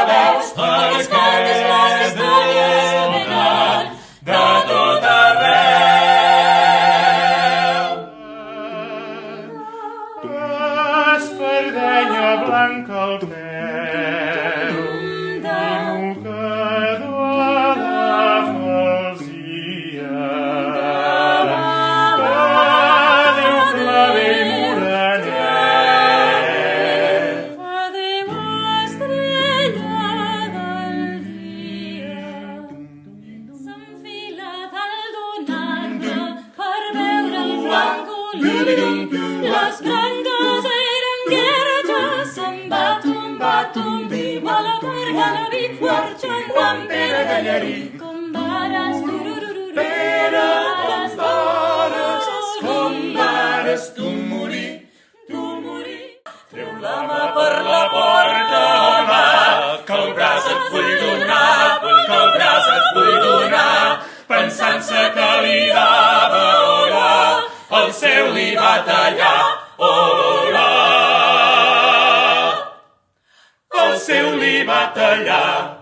veus, escoltis les històries que venen de tot arreu. Espardenya blanca al peu i mocador a la falsia. Adéu, clavell morenet. Adéu, estrella del dia. S'enfila dalt d'un arbre per veure el flanc olímpic. Les branques eren guerges, se'n va tombar, va la Margalí, marxant amb Pere Gallarí. Com vares, Pere, com vares tu morir. Treu la mà per la porta, home, que el braç et vull donar, pensant-se que li dava hora, el seu li va tallar, hola. El seu li va tallar.